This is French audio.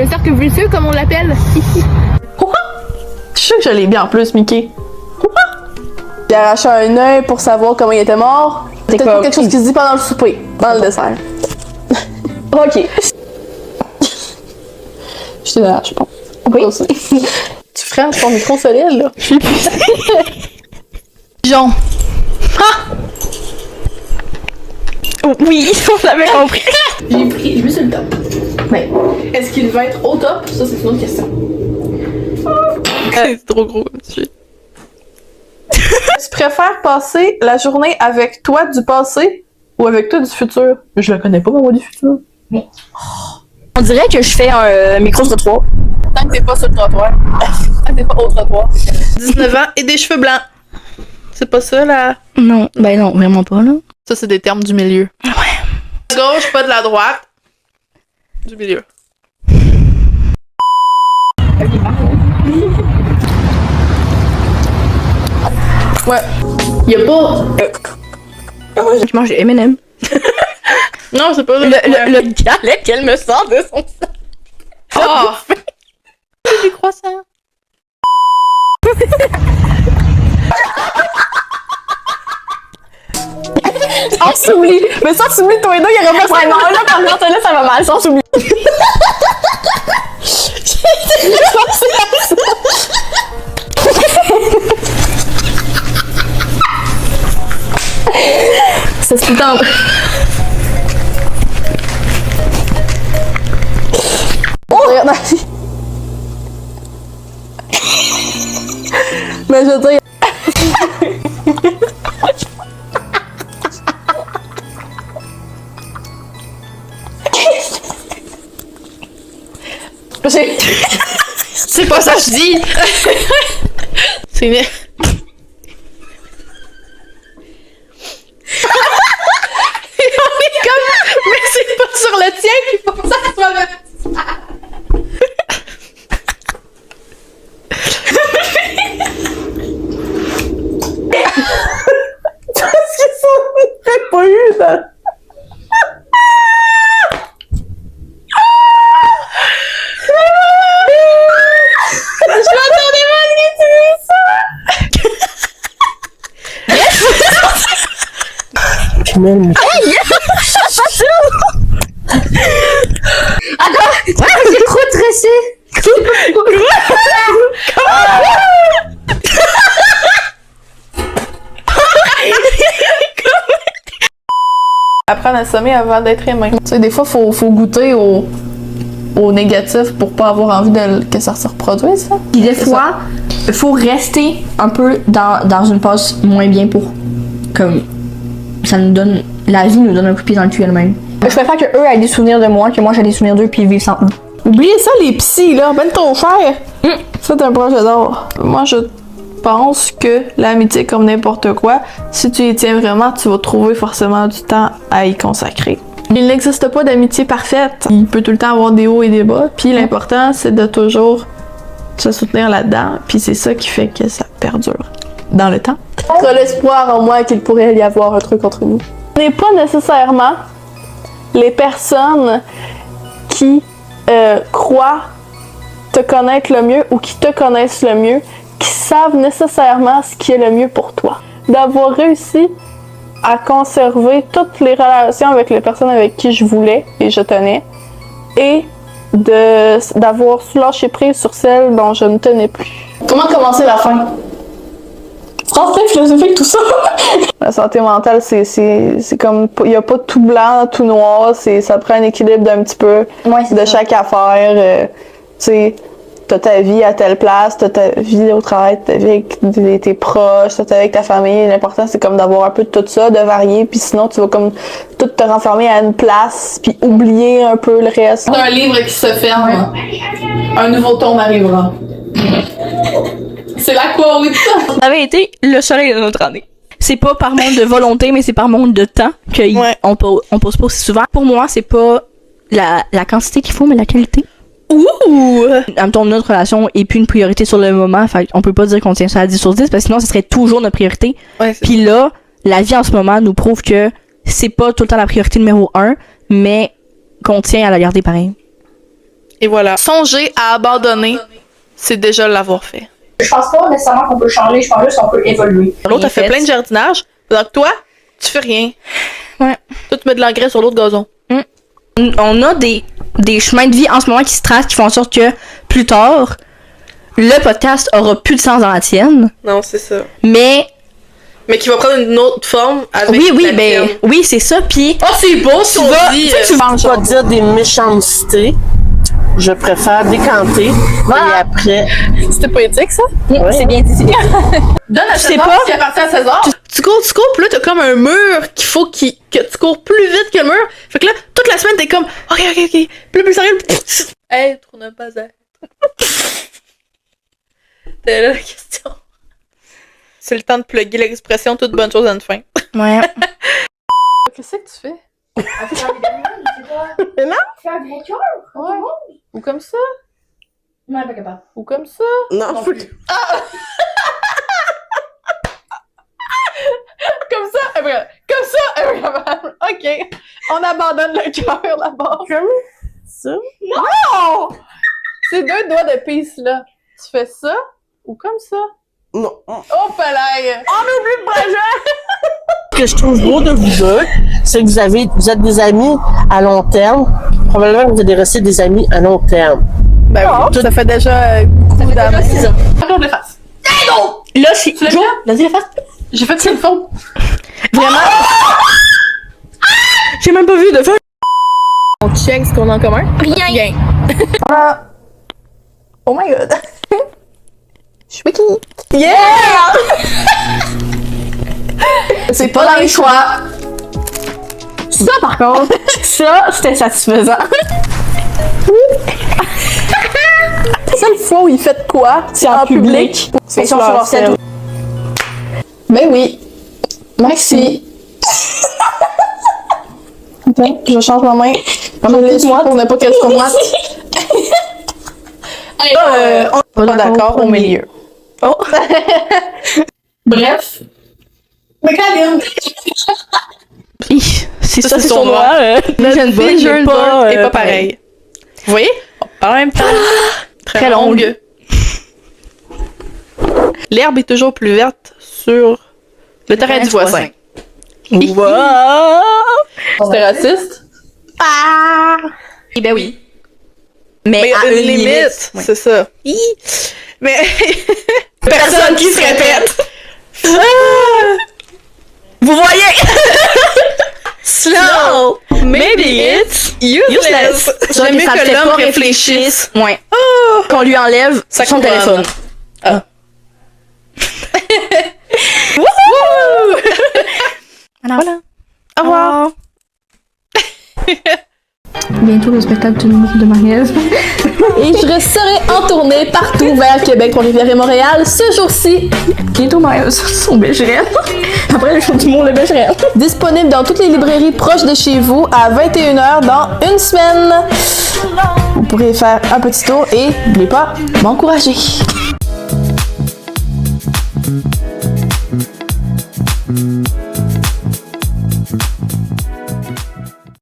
Le cercle vicieux, comme on l'appelle. Je suis sûre que je l'ai bien en plus, Mickey. J'ai arraché un œil pour savoir comment il était mort. C'est peut-être pas quelque chose qui se dit pendant le souper, dans le dessert. Ok. Je te lâche, je pense. Oui. Tu freines ton micro solide, là. Je suis plus. Jean. Ah! Oui, on l'avait compris. J'ai vu sur le top. Mais est-ce qu'il va être au top? Ça, c'est une autre question. C'est trop gros comme sujet. Tu préfères passer la journée avec toi du passé ou avec toi du futur? Je la connais pas, moi, du futur. On dirait que je fais un micro-trottoir. Tant que t'es pas sur le trottoir. Tant que t'es pas au trottoir. 19 ans et des cheveux blancs. C'est pas ça, là? Non, ben non, vraiment pas, là. Ça, c'est des termes du milieu. Ouais. De gauche, pas de la droite. Du milieu. Ouais. Y'a pas... Je mange des M&M. Non, c'est pas... Le galet qu'elle me sort de son sang. Oh! Des croissants. On s'oublie. Mais ça, t'oublies toi et deux, il y aurait pas ça. Non, là, par contre, là, ça va mal. Ça, on s'oublie. C'est ce temps. Oh! Mais je veux dire... C'est pas ça que je dis. C'est une... On est comme... Mais c'est pas sur le tien qu'il faut que ça soit même... Qu'est-ce que ça n'aurait pas eu dans... Je m'attendais pas à ce que tu dises ça! Tu m'aimes. Hey! Attends! J'ai trop stressé! Apprendre à s'aimer avant d'être aimé. Tu sais, des fois, faut goûter au négatif pour pas avoir envie que ça se reproduise, ça. Puis des fois, il faut rester un peu dans une passe moins bien pour... Comme... Ça nous donne... La vie nous donne un coup de pied dans le cul elle-même. Je préfère que eux aient des souvenirs de moi que moi j'ai des souvenirs d'eux puis vivre sans eux. Oubliez ça, les psys, là. Ben trop cher. C'est un projet d'or. Moi, je pense que l'amitié, comme n'importe quoi, si tu y tiens vraiment, tu vas trouver forcément du temps à y consacrer. Il n'existe pas d'amitié parfaite. Il peut tout le temps avoir des hauts et des bas. Puis l'important, c'est de toujours se soutenir là-dedans. Puis c'est ça qui fait que ça perdure dans le temps. L'espoir en moi qu'il pourrait y avoir un truc entre nous. Ce n'est pas nécessairement les personnes qui croient te connaître le mieux ou qui te connaissent le mieux qui savent nécessairement ce qui est le mieux pour toi. D'avoir réussi à conserver toutes les relations avec les personnes avec qui je voulais et je tenais et d'avoir lâché prise sur celles dont je ne tenais plus. Comment commencer la fin? Phrase très philosophique, tout ça! La santé mentale, c'est comme... Il n'y a pas tout blanc, tout noir, ça prend un équilibre d'un petit peu de chaque affaire. Tu sais, t'as ta vie à telle place, t'as ta vie au travail, t'as ta vie avec tes proches, t'as ta vie avec ta famille. L'important, c'est comme d'avoir un peu de tout ça, de varier, puis sinon, tu vas comme tout te renfermer à une place, puis oublier un peu le reste. C'est un livre qui se ferme. Un nouveau tome arrivera. C'est la quote! Ça avait été le soleil de notre année. C'est pas par manque de volonté, mais c'est par manque de temps qu'on pose pas aussi souvent. Pour moi, c'est pas la quantité qu'il faut, mais la qualité. Ouh! En même temps, notre relation est plus une priorité sur le moment, fait on peut pas dire qu'on tient ça à 10 sur 10, parce que sinon, ce serait toujours notre priorité. Ouais, puis là, la vie en ce moment nous prouve que c'est pas tout le temps la priorité numéro 1, mais qu'on tient à la garder pareil. Et voilà. Songer à abandonner, c'est déjà l'avoir fait. Je pense pas nécessairement qu'on peut changer, je pense juste qu'on peut évoluer. L'autre a fait plein de jardinage, alors que toi, tu fais rien. Ouais. Toi, tu mets de l'engrais sur l'autre gazon. On a des chemins de vie en ce moment qui se tracent, qui font en sorte que plus tard, le podcast aura plus de sens dans la tienne. Non, c'est ça. Mais Mais qui va prendre une autre forme avec oui, c'est ça. Puis oh, c'est beau ce qu'on dit! Je vais pas dire des méchancetés. Je préfère décanter. Et après. C'était poétique, ça? c'est bien dit, c'est bien. Donne à sais pas. qui appartient à César. Tu cours, puis là, t'as comme un mur qu'il faut que tu cours plus vite que le mur. Fait que là, toute la semaine, t'es comme, ok. Puis là, plus sérieux, être ou ne pas être. C'est là la question. C'est le temps de plugger l'expression toute bonne chose à une fin. Ouais. Qu'est-ce que tu fais? Mais non. Fais un vrai cœur. Ouais. Ou comme ça? Non, elle est pas capable. Ou comme ça? Non, Comme ça? Comme ça? Ok. On abandonne le cœur là-bas. Comme ça. Non! Ces deux doigts de pisse là. Tu fais ça? Ou comme ça? Non. Oh, palais! On oublie le projet! Ce que je trouve beau de vous deux, c'est que vous êtes des amis à long terme. Probablement que vous allez rester des amis à long terme. Ben oui, ça fait déjà beaucoup d'années. Encore de face. Là, c'est. Tu l'as Jo, fait? vas-y, la face. J'ai fait ce qu'il faut. Vraiment. J'ai même pas vu de feu. On check ce qu'on a en commun. Rien. Oh my god. Je suis Becky. Yeah! C'est pas dans les choix. Ça, par contre, ça, c'était satisfaisant. La seule fois où il fait de quoi, c'est en public. C'est sur leur scène. Ben oui. Merci. Attends, je change ma main. Je laisse moi pour ne pas qu'elle se moite. On est pas d'accord au milieu. Oh. Bref. Mais Caroline. Si Ça, c'est son noir. Notre bonne jeune pas, est pas pareil. Vous voyez? En même temps, très longue. longue. L'herbe est toujours plus verte sur le terrain du voisin. Wow! C'était raciste? Ah! Eh ben oui. Mais à une une limite. Ouais. c'est ça. Mais personne qui se répète. Vous voyez? Slow. Maybe it's useless. J'aime mieux que l'homme réfléchisse. Ouais. Qu'on lui enlève Ça son couronne. téléphone. Wouhou! Voilà. Au revoir. Bientôt le spectacle de Marie-Ève. Et je serai en tournée partout vers Québec, Trois-Rivières et Montréal ce jour-ci. Bientôt Marie-Ève son Becherel. Après le show du monde, le Becherel. Disponible dans toutes les librairies proches de chez vous à 21h dans une semaine. Vous pourrez faire un petit tour et n'oubliez pas, m'encourager.